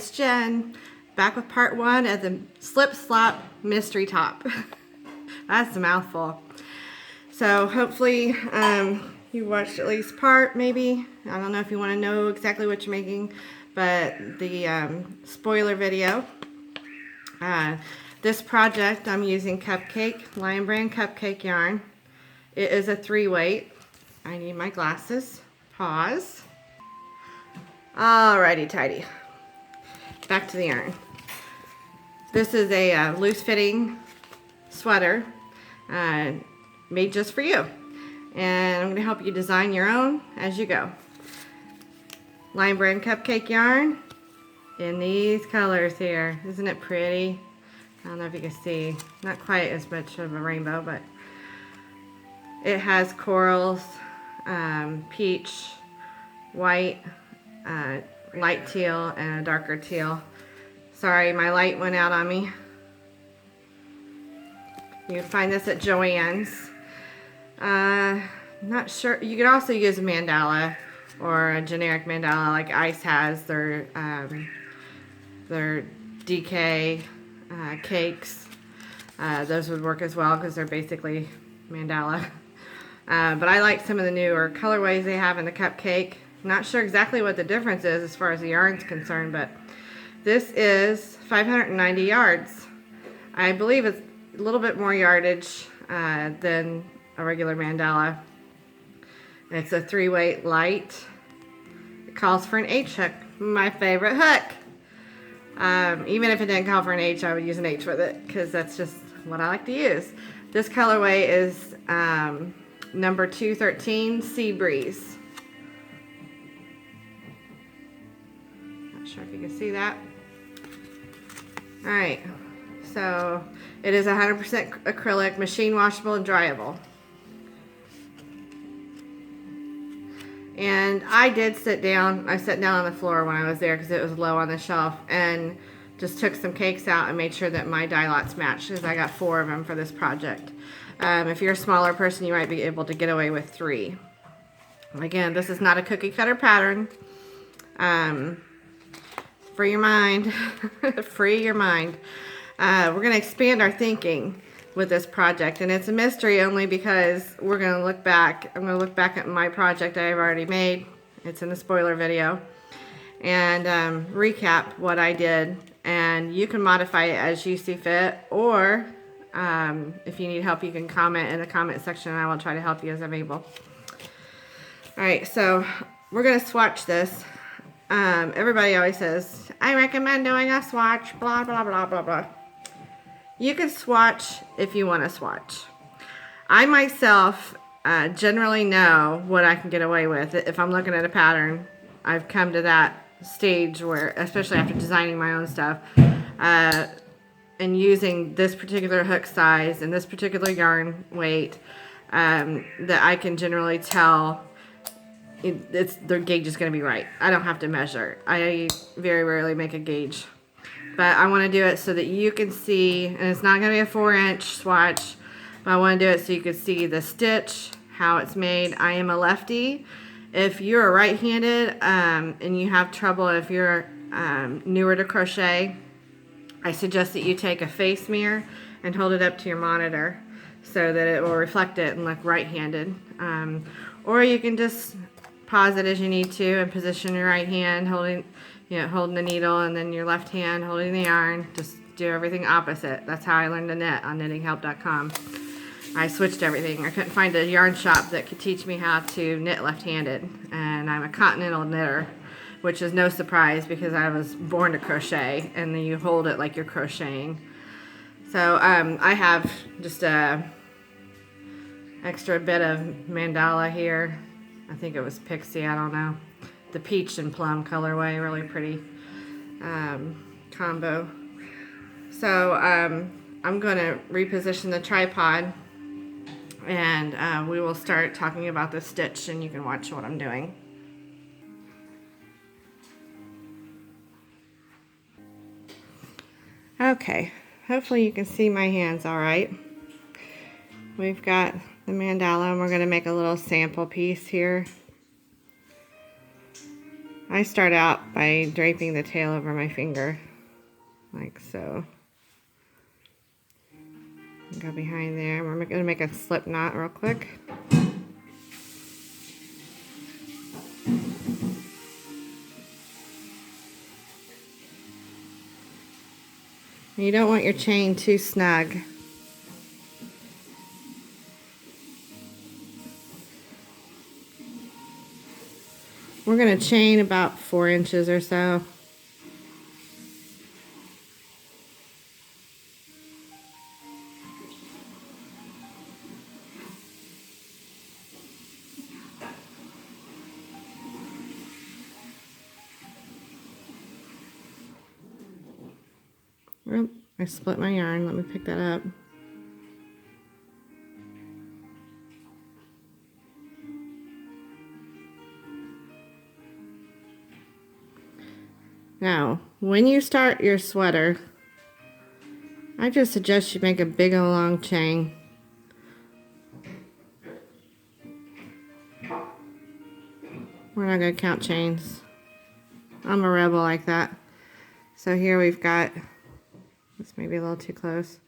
it's Jen, back with part 1 of the Slip Slop mystery top. That's a mouthful. So hopefully you watched at least part, maybe. I don't know if you want to know exactly what you're making, but the spoiler video. This project I'm using Lionbrand Cupcake yarn. It is a 3-weight. I need my glasses. Pause. Alrighty tidy. Back to the yarn. This is a loose fitting sweater made just for you. And I'm going to help you design your own as you go. Lionbrand Cupcake yarn in these colors here. Isn't it pretty? I don't know if you can see. Not quite as much of a rainbow, but it has corals, peach, white, light teal, and a darker teal. Sorry, my light went out on me. You can find this at Joann's. Not sure. You could also use a mandala or a generic mandala like Ice has. Their DK cakes. Those would work as well because they're basically mandala. But I like some of the newer colorways they have in the cupcake. Not sure exactly what the difference is as far as the yarn's concerned, but this is 590 yards. I believe it's a little bit more yardage than a regular mandala. It's a 3-weight light. It calls for an H hook, my favorite hook. Even if it didn't call for an H, I would use an H with it because that's just what I like to use. This colorway is number 213, Sea Breeze. Not sure if you can see that. Alright, so it is 100% acrylic, machine washable and dryable. And I did sit down, I sat down on the floor when I was there because it was low on the shelf and just took some cakes out and made sure that my die lots matched because I got 4 of them for this project. If you're a smaller person, you might be able to get away with 3. Again, this is not a cookie cutter pattern. Free your mind. Free your mind. We're going to expand our thinking with this project, and it's a mystery only because we're going to look back. I'm going to look back at my project I've already made. It's in the spoiler video, and recap what I did, and you can modify it as you see fit, or if you need help, you can comment in the comment section and I will try to help you as I'm able. Alright, so we're going to swatch this. Everybody always says, I recommend doing a swatch, blah, blah, blah, blah, blah. You can swatch if you want to swatch. I myself generally know what I can get away with. If I'm looking at a pattern, I've come to that stage where, especially after designing my own stuff, and using this particular hook size and this particular yarn weight, that I can generally tell the gauge is going to be right. I don't have to measure. I very rarely make a gauge. But I want to do it so that you can see, and it's not going to be a 4-inch swatch, but I want to do it so you can see the stitch, how it's made. I am a lefty. If you're right-handed and you have trouble, if you're newer to crochet, I suggest that you take a face mirror and hold it up to your monitor so that it will reflect it and look right-handed. Or you can just pause it as you need to and position your right hand holding the needle, and then your left hand holding the yarn. Just do everything opposite. That's how I learned to knit on knittinghelp.com. I switched everything. I couldn't find a yarn shop that could teach me how to knit left-handed, and I'm a continental knitter, which is no surprise because I was born to crochet, and then you hold it like you're crocheting. So I have just a extra bit of mandala here. I think it was Pixie, I don't know. The peach and plum colorway, really pretty combo. So I'm going to reposition the tripod, and we will start talking about the stitch, and you can watch what I'm doing. Okay, hopefully you can see my hands all right. We've got the mandala, and we're going to make a little sample piece here. I start out by draping the tail over my finger, like so. Go behind there. We're going to make a slip knot real quick. You don't want your chain too snug. We're going to chain about 4 inches or so. Oop, I split my yarn. Let me pick that up. Now, when you start your sweater, I just suggest you make a big and long chain. We're not going to count chains. I'm a rebel like that. So here we've got, this may be a little too close.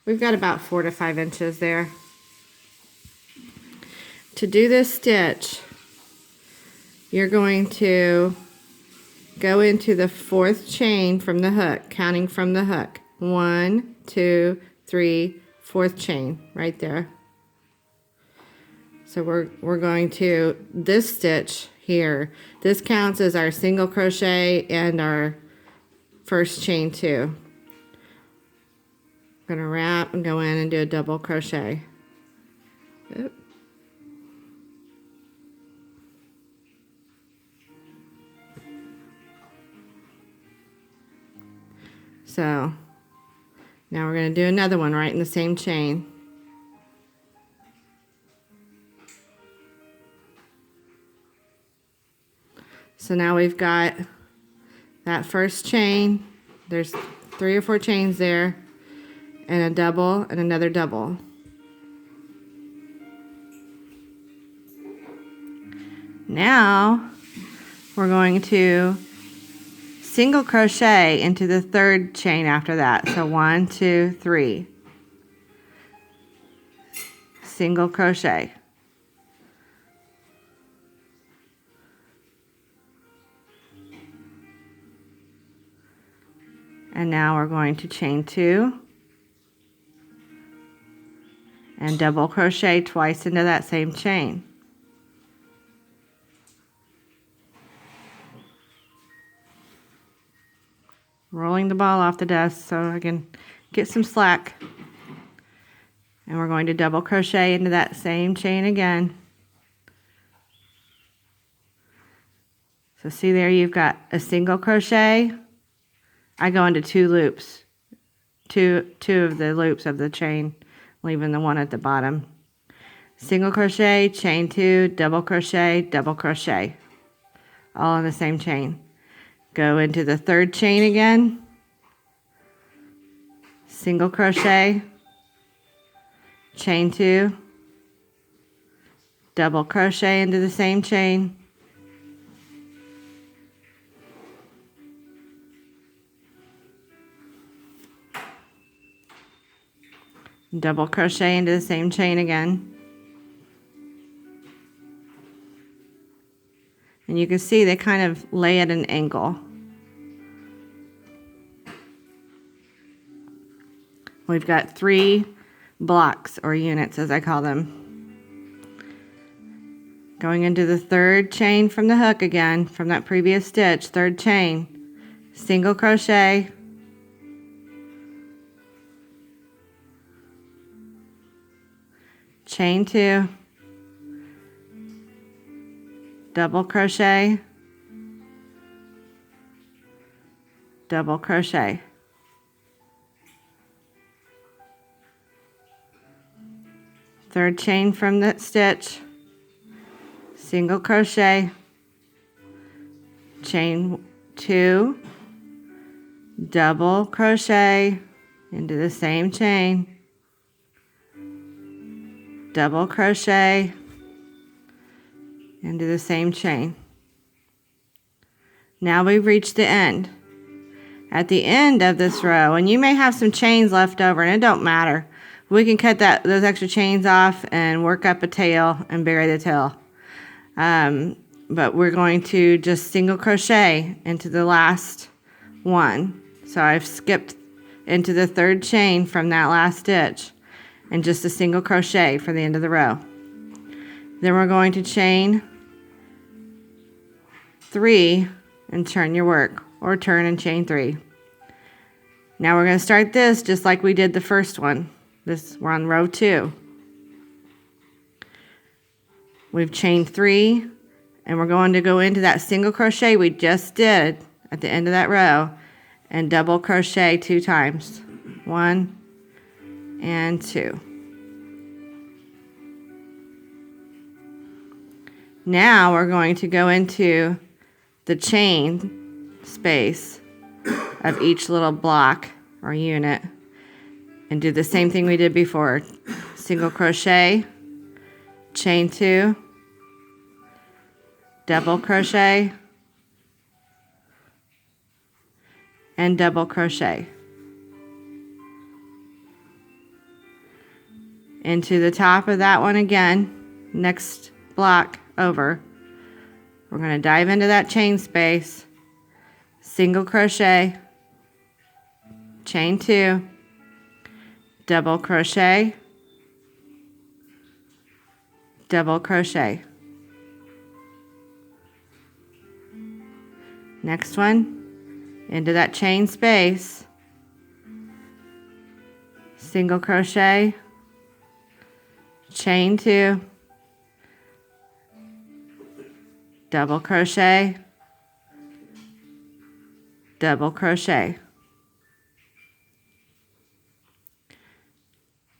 We've got about 4 to 5 inches there. To do this stitch, you're going to go into the 4th chain from the hook, counting from the hook. 1, 2, 3, 4th chain right there. So we're going to, this stitch here, this counts as our single crochet and our first chain 2. I'm going to wrap and go in and do a double crochet. Oop. So now we're going to do another one right in the same chain. So now we've got that first chain. There's 3 or 4 chains there, and a double and another double. Now we're going to single crochet into the 3rd chain after that. So 1, 2, 3. Single crochet. And now we're going to chain 2 and double crochet twice into that same chain. Rolling the ball off the desk so I can get some slack. And we're going to double crochet into that same chain again. So see there, you've got a single crochet. I go into 2 loops, two of the loops of the chain, leaving the one at the bottom. Single crochet, chain 2, double crochet, all in the same chain. Go into the 3rd chain again, single crochet, chain 2, double crochet into the same chain, double crochet into the same chain again. And you can see they kind of lay at an angle. We've got 3 blocks or units, as I call them. Going into the 3rd chain from the hook again, from that previous stitch, 3rd chain, single crochet, chain 2, double crochet, double crochet. Third chain from that stitch, single crochet, chain 2, double crochet into the same chain, double crochet into the same chain. Now we've reached the end. At the end of this row, and you may have some chains left over, and it don't matter. We can cut those extra chains off and work up a tail and bury the tail. But we're going to just single crochet into the last one. So I've skipped into the third chain from that last stitch and just a single crochet for the end of the row. Then we're going to chain 3 and turn your work, or turn and chain 3. Now we're going to start this just like we did the first one. We're on row 2. We've chained 3, and we're going to go into that single crochet we just did at the end of that row and double crochet 2 times. 1 and 2. Now we're going to go into the chain space of each little block or unit and do the same thing we did before. Single crochet, chain 2, double crochet, and double crochet. Into the top of that one again, next block over. We're going to dive into that chain space, single crochet, chain 2, double crochet, double crochet. Next one, into that chain space, single crochet, chain 2, double crochet, double crochet.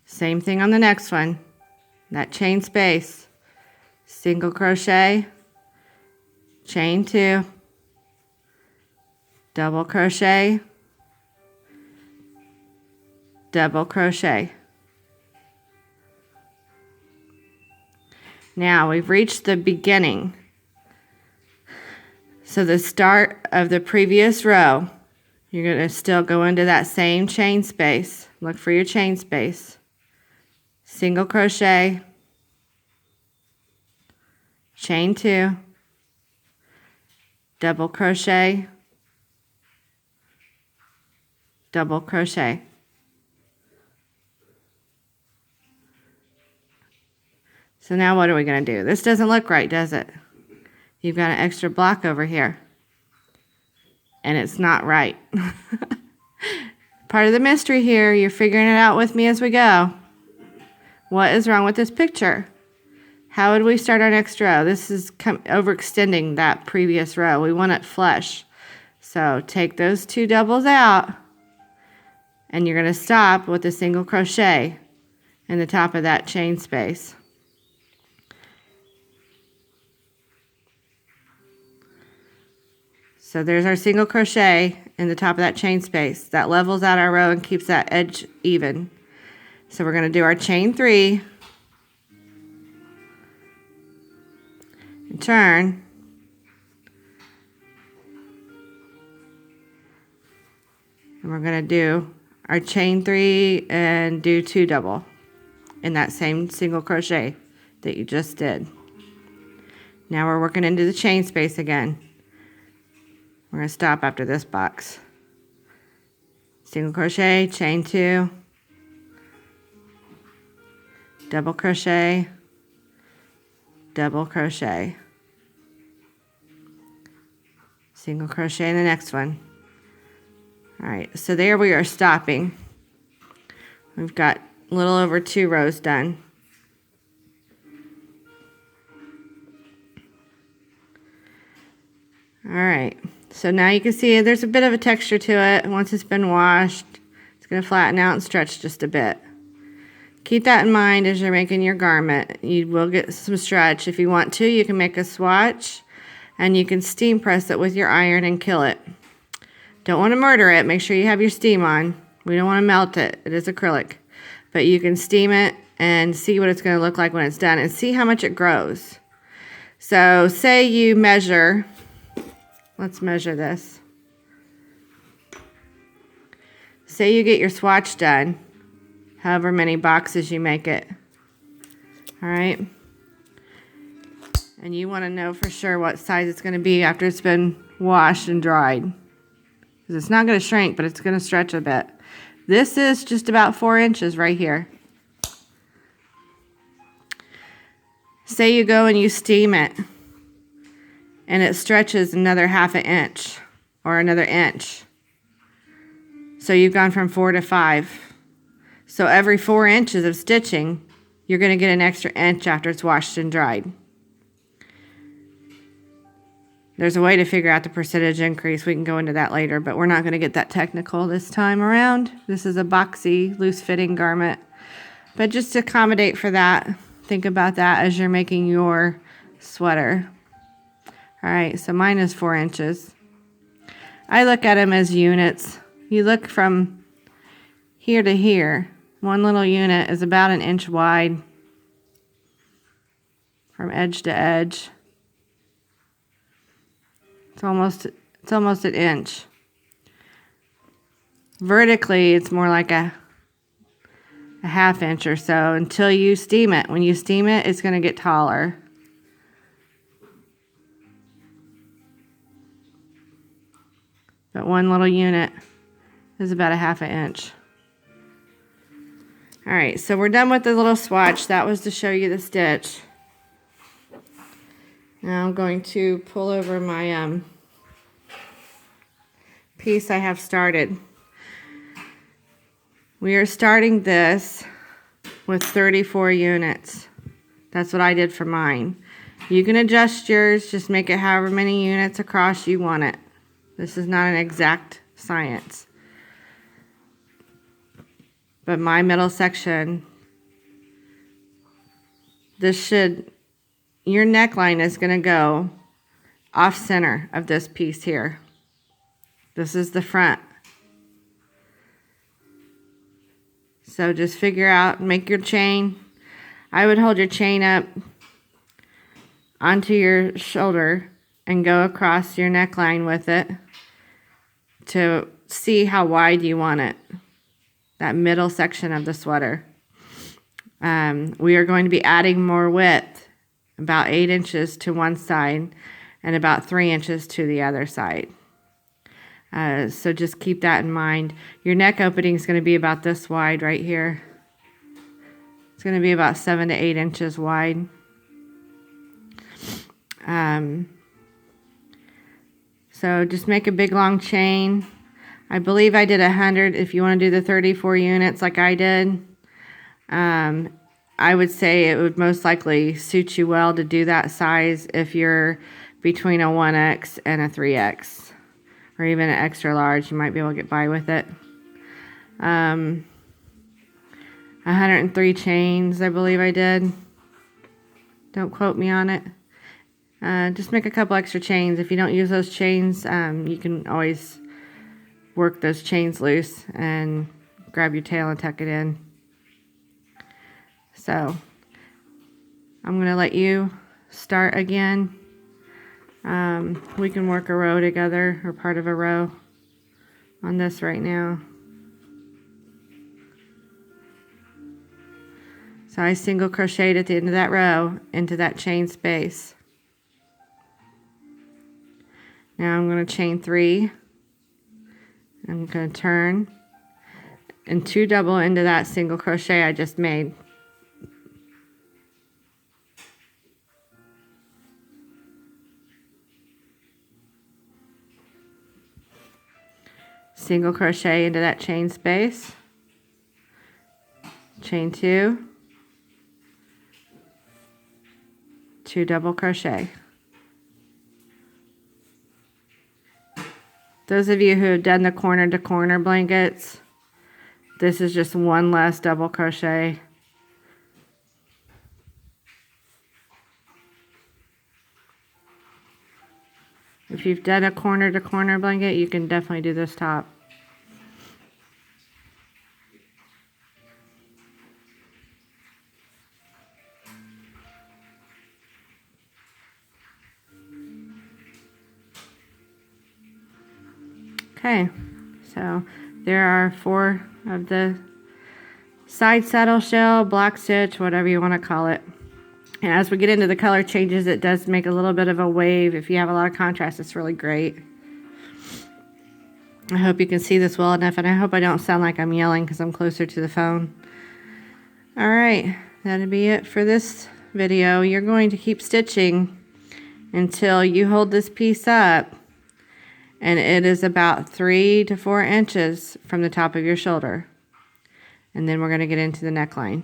Same thing on the next one. That chain space, single crochet, chain 2, double crochet, double crochet. Now we've reached the beginning. So the start of the previous row, you're going to still go into that same chain space. Look for your chain space. Single crochet, chain 2, double crochet, double crochet. So now what are we going to do? This doesn't look right, does it? You've got an extra block over here, and it's not right. Part of the mystery here, you're figuring it out with me as we go. What is wrong with this picture? How would we start our next row? This is overextending that previous row. We want it flush. So take those 2 doubles out, and you're going to stop with a single crochet in the top of that chain space. So there's our single crochet in the top of that chain space. That levels out our row and keeps that edge even. So we're going to do our chain 3 and turn, and we're going to do our chain 3 and do 2 double in that same single crochet that you just did. Now we're working into the chain space again. We're going to stop after this box. Single crochet, chain 2, double crochet, double crochet, single crochet in the next one. All right, so there we are stopping. We've got a little over 2 rows done. All right, so now you can see there's a bit of a texture to it. Once it's been washed, it's going to flatten out and stretch just a bit. Keep that in mind as you're making your garment. You will get some stretch. If you want to, you can make a swatch, and you can steam press it with your iron and kill it. Don't want to murder it. Make sure you have your steam on. We don't want to melt it. It is acrylic. But you can steam it and see what it's going to look like when it's done, and see how much it grows. So say you measure Let's measure this. Say you get your swatch done, however many boxes you make it. All right. And you want to know for sure what size it's going to be after it's been washed and dried. Because it's not going to shrink, but it's going to stretch a bit. This is just about 4 inches right here. Say you go and you steam it, and it stretches another 1/2 inch or another inch. So you've gone from 4 to 5. So every 4 inches of stitching, you're going to get an extra inch after it's washed and dried. There's a way to figure out the percentage increase. We can go into that later, but we're not going to get that technical this time around. This is a boxy, loose-fitting garment. But just to accommodate for that, think about that as you're making your sweater. All right, so mine is 4 inches. I look at them as units. You look from here to here. One little unit is about 1 inch wide from edge to edge. It's almost 1 inch. Vertically, it's more like a 1/2 inch or so until you steam it. When you steam it, it's going to get taller. But one little unit is about 1/2 inch. All right, so we're done with the little swatch. That was to show you the stitch. Now I'm going to pull over my piece I have started. We are starting this with 34 units. That's what I did for mine. You can adjust yours, just make it however many units across you want it. This is not an exact science. But my middle section, your neckline is going to go off center of this piece here. This is the front. So just figure out, make your chain. I would hold your chain up onto your shoulder and go across your neckline with it to see how wide you want it. That middle section of the sweater. We are going to be adding more width, about 8 inches to one side and about 3 inches to the other side. So just keep that in mind. Your neck opening is going to be about this wide right here. It's going to be about 7 to 8 inches wide. So just make a big long chain. I believe I did 100. If you want to do the 34 units like I did, I would say it would most likely suit you well to do that size if you're between a 1X and a 3X, or even an extra large. You might be able to get by with it. 103 chains, I believe I did. Don't quote me on it. Just make a couple extra chains. If you don't use those chains, you can always work those chains loose and grab your tail and tuck it in. So I'm going to let you start again. We can work a row together, or part of a row on this right now. So I single crocheted at the end of that row into that chain space. Now I'm going to chain 3. I'm going to turn and 2 double into that single crochet I just made. Single crochet into that chain space. Chain 2. 2 double crochet. Those of you who have done the corner to corner blankets, this is just one less double crochet. If you've done a corner to corner blanket, you can definitely do this top. Okay, so there are 4 of the side saddle shell, block stitch, whatever you want to call it. And as we get into the color changes, it does make a little bit of a wave. If you have a lot of contrast, it's really great. I hope you can see this well enough, and I hope I don't sound like I'm yelling because I'm closer to the phone. All right, that'll be it for this video. You're going to keep stitching until you hold this piece up, and it is about 3 to 4 inches from the top of your shoulder. And then we're going to get into the neckline.